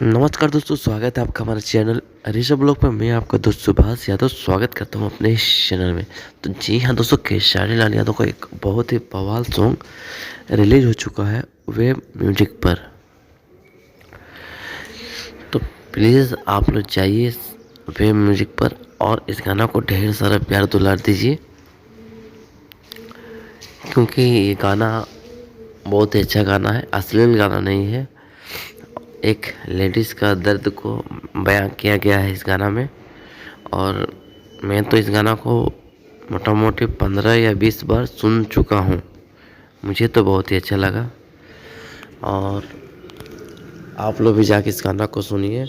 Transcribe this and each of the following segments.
नमस्कार दोस्तों, स्वागत है आपका हमारे चैनल ऋषभ ब्लॉग पे। मैं आपका दोस्त सुभाष यादव स्वागत करता हूं अपने इस चैनल में। तो जी हाँ दोस्तों, खेसारी लाल यादव का एक बहुत ही बवाल सॉन्ग रिलीज हो चुका है वेब म्यूजिक पर। तो प्लीज़ आप लोग जाइए वेब म्यूजिक पर और इस गाना को ढेर सारा प्यार दुलार दीजिए, क्योंकि ये गाना बहुत ही अच्छा गाना है, अश्लील गाना नहीं है। एक लेडीज़ का दर्द को बयां किया गया है इस गाना में। और मैं तो इस गाना को मोटा मोटी 15 या 20 बार सुन चुका हूँ। मुझे तो बहुत ही अच्छा लगा। और आप लोग भी जाके इस गाना को सुनिए।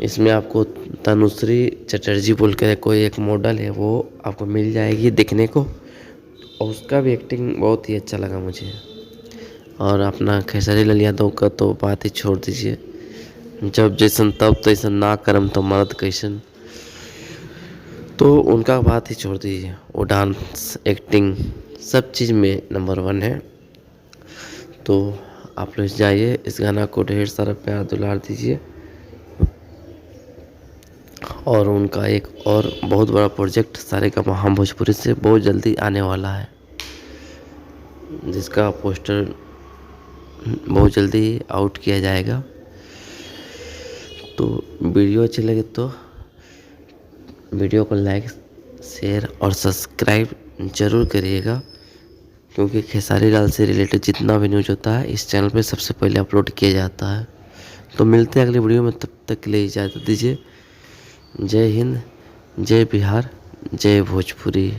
इसमें आपको तनुश्री चटर्जी बोल कर कोई एक मॉडल है, वो आपको मिल जाएगी देखने को, और उसका भी एक्टिंग बहुत ही अच्छा लगा मुझे। और अपना खेसारी लाल यादव का तो बात ही छोड़ दीजिए। जब जैसन तब तैसन, ना करम तो मर्द कैसन, तो उनका बात ही छोड़ दीजिए। वो डांस, एक्टिंग, सब चीज़ में नंबर 1 है। तो आप लोग जाइए, इस गाना को ढेर सारा प्यार दुलार दीजिए। और उनका एक और बहुत बड़ा प्रोजेक्ट सारेगामा हम भोजपुरी से बहुत जल्दी आने वाला है, जिसका पोस्टर बहुत जल्दी आउट किया जाएगा। तो वीडियो अच्छी लगे तो वीडियो को लाइक, शेयर और सब्सक्राइब ज़रूर करिएगा, क्योंकि खेसारी लाल से रिलेटेड जितना भी न्यूज़ होता है इस चैनल पे सबसे पहले अपलोड किया जाता है। तो मिलते हैं अगले वीडियो में, तब तक के लिए इजाज़त दीजिए। जय हिंद, जय बिहार, जय भोजपुरी।